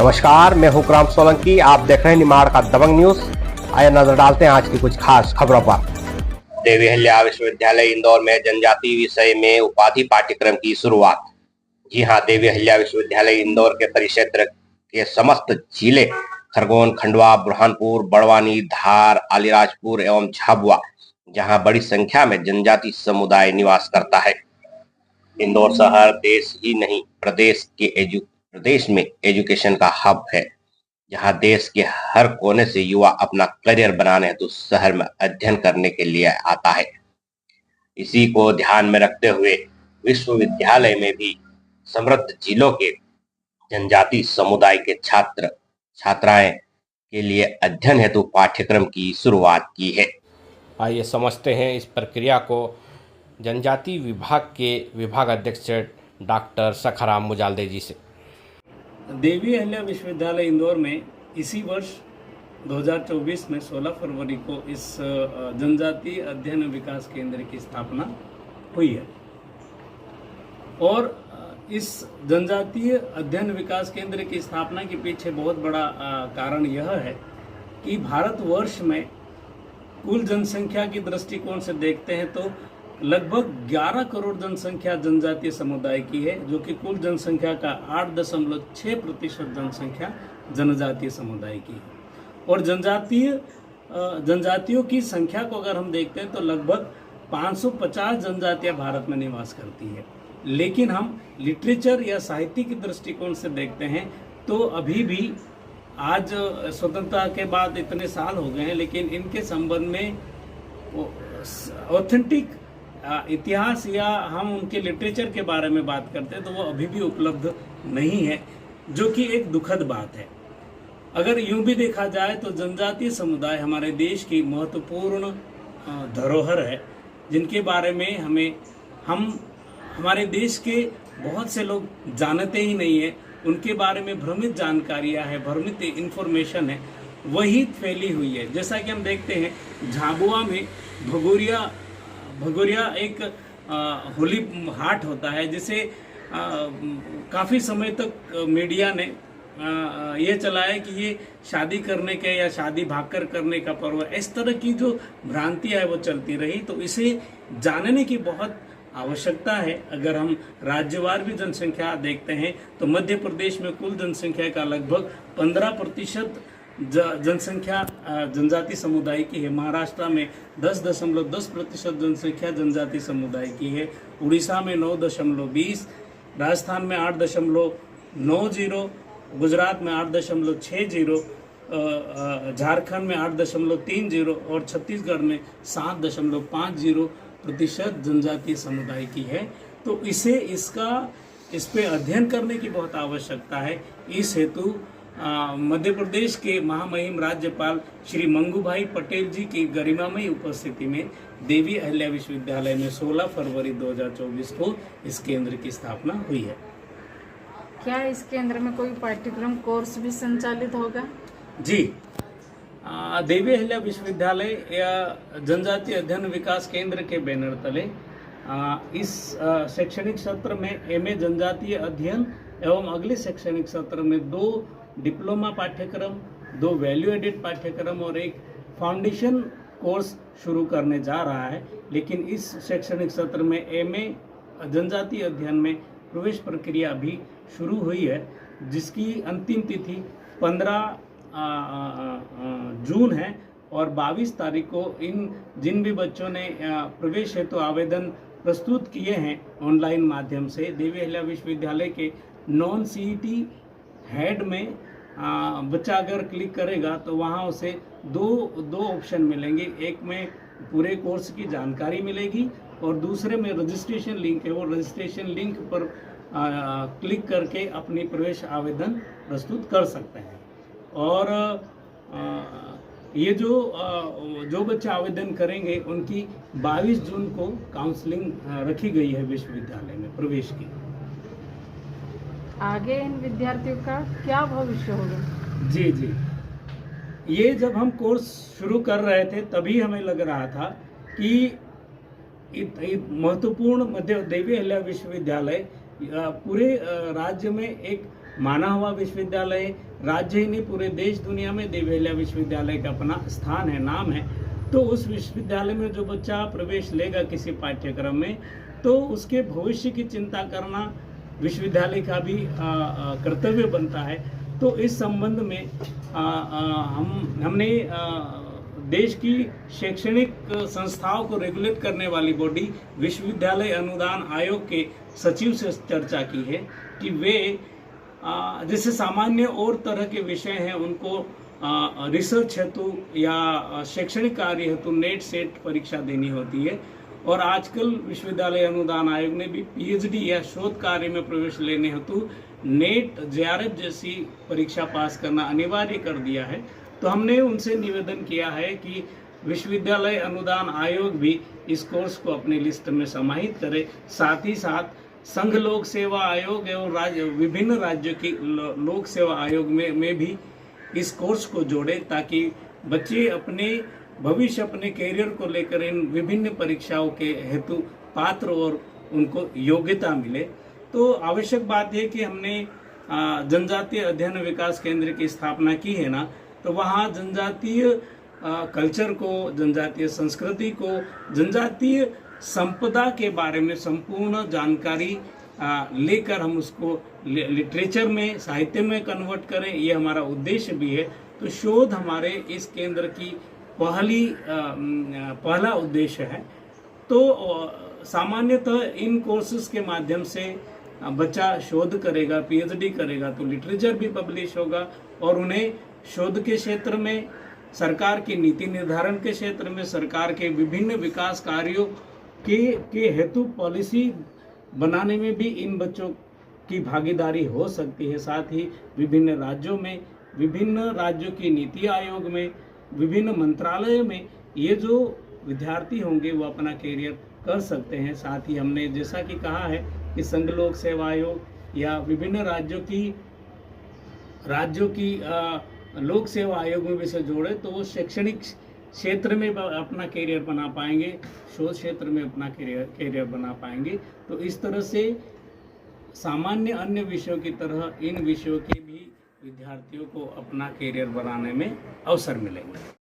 नमस्कार, मैं हूं क्राम सोलंकी। आप देख रहे हैं निमाड़ का दबंग न्यूज। आइए नजर डालते हैं आज की कुछ खास खबरों पर। देवी अहिल्या विश्वविद्यालय इंदौर में जनजाति विषय में उपाधि पाठ्यक्रम की शुरुआत। जी हां, देवी अहिल्या विश्वविद्यालय इंदौर के परिक्षेत्र के समस्त जिले खरगोन, खंडवा, बुरहानपुर, बड़वानी, धार, अलीराजपुर एवं झाबुआ, जहां बड़ी संख्या में जनजाति समुदाय निवास करता है। इंदौर शहर देश ही नहीं प्रदेश में एजुकेशन का हब है, जहां देश के हर कोने से युवा अपना करियर बनाने हेतु शहर में अध्ययन करने के लिए आता है। इसी को ध्यान में रखते हुए विश्वविद्यालय में भी समृद्ध जिलों के जनजाति समुदाय के छात्र छात्राएं के लिए अध्ययन हेतु पाठ्यक्रम की शुरुआत की है। आइए समझते हैं इस प्रक्रिया को जनजाति विभाग के विभाग अध्यक्ष डॉक्टर सखाराम मुजालदे जी से। देवी अहिल्या विश्वविद्यालय इंदौर में इसी वर्ष 2024 में 16 फरवरी को इस जनजातीय अध्ययन विकास केंद्र की स्थापना हुई है। और इस जनजातीय अध्ययन विकास केंद्र की स्थापना के पीछे बहुत बड़ा कारण यह है कि भारतवर्ष में कुल जनसंख्या की दृष्टिकोण से देखते हैं तो लगभग 11 करोड़ जनसंख्या जनजातीय समुदाय की है, जो कि कुल जनसंख्या का 8.6% जनसंख्या जनजातीय समुदाय की है। और जनजातियों की संख्या को अगर हम देखते हैं तो लगभग 550 जनजातियां भारत में निवास करती है। लेकिन हम लिटरेचर या साहित्य की दृष्टिकोण से देखते हैं तो अभी भी आज स्वतंत्रता के बाद इतने साल हो गए हैं, लेकिन इनके संबंध में ऑथेंटिक इतिहास या हम उनके लिटरेचर के बारे में बात करते हैं तो वो अभी भी उपलब्ध नहीं है, जो कि एक दुखद बात है। अगर यूं भी देखा जाए तो जनजातीय समुदाय हमारे देश की महत्वपूर्ण धरोहर है, जिनके बारे में हमारे देश के बहुत से लोग जानते ही नहीं है। उनके बारे में भ्रमित जानकारियां है, भ्रमित इंफॉर्मेशन है, वही फैली हुई है। जैसा कि हम देखते हैं झाबुआ में भगोरिया एक होली हाट होता है, जिसे काफ़ी समय तक मीडिया ने ये चलाया कि ये शादी करने के या शादी भागकर करने का पर्व है। इस तरह की जो भ्रांतियाँ है वो चलती रही, तो इसे जानने की बहुत आवश्यकता है। अगर हम राज्यवार भी जनसंख्या देखते हैं तो मध्य प्रदेश में कुल जनसंख्या का लगभग 15% जनसंख्या जनजाति समुदाय की है। महाराष्ट्र में 10.10% जनसंख्या जनजाति समुदाय की है। उड़ीसा में 9.20, राजस्थान में 8.90, गुजरात में 8.60, झारखंड में 8.30 और छत्तीसगढ़ में 7.50% जनजातीय समुदाय की है। तो इस पे अध्ययन करने की बहुत आवश्यकता है। इस हेतु मध्य प्रदेश के महामहिम राज्यपाल श्री मंगूभाई पटेल जी की गरिमामयी उपस्थिति में देवी अहिल्या विश्वविद्यालय में 16 फरवरी 2024 को इस केंद्र की स्थापना हुई है। क्या इस केंद्र में कोई पाठ्यक्रम कोर्स भी संचालित होगा? जी, देवी अहिल्या विश्वविद्यालय या जनजातीय अध्ययन विकास केंद्र के बैनर तले इस शैक्षणिक सत्र में एमए जनजातीय अध्ययन एवं अगले शैक्षणिक सत्र में 2 डिप्लोमा पाठ्यक्रम, 2 वैल्यू एडेड पाठ्यक्रम और एक फाउंडेशन कोर्स शुरू करने जा रहा है। लेकिन इस शैक्षणिक सत्र में एमए जनजातीय अध्ययन में प्रवेश प्रक्रिया अभी शुरू हुई है, जिसकी अंतिम तिथि 15 जून है। और 22 तारीख को जिन भी बच्चों ने प्रवेश हेतु आवेदन प्रस्तुत किए हैं ऑनलाइन माध्यम से, देवी अहिल्या विश्वविद्यालय के नॉन सीईटी हेड में बच्चा अगर क्लिक करेगा तो वहाँ उसे दो ऑप्शन मिलेंगे। एक में पूरे कोर्स की जानकारी मिलेगी और दूसरे में रजिस्ट्रेशन लिंक है। वो रजिस्ट्रेशन लिंक पर क्लिक करके अपनी प्रवेश आवेदन प्रस्तुत कर सकते हैं। और ये जो बच्चे आवेदन करेंगे उनकी 22 जून को काउंसलिंग रखी गई है विश्वविद्यालय में प्रवेश की। आगे इन विद्यार्थियों का क्या भविष्य होगा? जी, ये जब हम कोर्स शुरू कर रहे थे तभी हमें लग रहा था कि महत्वपूर्ण देवी अहिल्या विश्वविद्यालय पूरे राज्य में एक माना हुआ विश्वविद्यालय, राज्य ही नहीं पूरे देश दुनिया में देवी अहिल्या विश्वविद्यालय का अपना स्थान है, नाम है। तो उस विश्वविद्यालय में जो बच्चा प्रवेश लेगा किसी पाठ्यक्रम में, तो उसके भविष्य की चिंता करना विश्वविद्यालय का भी कर्तव्य बनता है। तो इस संबंध में हमने देश की शैक्षणिक संस्थाओं को रेगुलेट करने वाली बॉडी विश्वविद्यालय अनुदान आयोग के सचिव से चर्चा की है कि वे जैसे सामान्य और तरह के विषय हैं उनको रिसर्च हेतु या शैक्षणिक कार्य हेतु नेट सेट परीक्षा देनी होती है, और आजकल विश्वविद्यालय अनुदान आयोग ने भी पीएचडी या शोध कार्य में प्रवेश लेने हेतु नेट जेआरएफ जैसी परीक्षा पास करना अनिवार्य कर दिया है। तो हमने उनसे निवेदन किया है कि विश्वविद्यालय अनुदान आयोग भी इस कोर्स को अपनी लिस्ट में समाहित करे, साथ ही साथ संघ लोक सेवा आयोग और विभिन्न राज्यों की लोक सेवा आयोग में भी इस कोर्स को जोड़े, ताकि बच्चे अपने भविष्य, अपने कैरियर को लेकर इन विभिन्न परीक्षाओं के हेतु पात्र और उनको योग्यता मिले। तो आवश्यक बात है कि हमने जनजातीय अध्ययन विकास केंद्र की स्थापना की है ना, तो वहाँ जनजातीय कल्चर को, जनजातीय संस्कृति को, जनजातीय संपदा के बारे में संपूर्ण जानकारी लेकर हम उसको लिटरेचर में, साहित्य में कन्वर्ट करें, ये हमारा उद्देश्य भी है। तो शोध हमारे इस केंद्र की पहला उद्देश्य है। तो सामान्यतः इन कोर्सेज के माध्यम से बच्चा शोध करेगा, पीएचडी करेगा, तो लिटरेचर भी पब्लिश होगा, और उन्हें शोध के क्षेत्र में, सरकार की नीति निर्धारण के क्षेत्र में, सरकार के विभिन्न विकास कार्यों के हेतु पॉलिसी बनाने में भी इन बच्चों की भागीदारी हो सकती है। साथ ही विभिन्न राज्यों में, विभिन्न राज्यों की नीति आयोग में, विभिन्न मंत्रालयों में ये जो विद्यार्थी होंगे वो अपना कैरियर कर सकते हैं। साथ ही हमने जैसा कि कहा है कि संघ लोक सेवा आयोग या विभिन्न राज्यों की लोक सेवा आयोग में भी से जोड़े, तो वो शैक्षणिक क्षेत्र में अपना कैरियर बना पाएंगे, शोध क्षेत्र में अपना कैरियर बना पाएंगे। तो इस तरह से सामान्य अन्य विषयों की तरह इन विषयों के भी विद्यार्थियों को अपना कैरियर बनाने में अवसर मिलेंगे।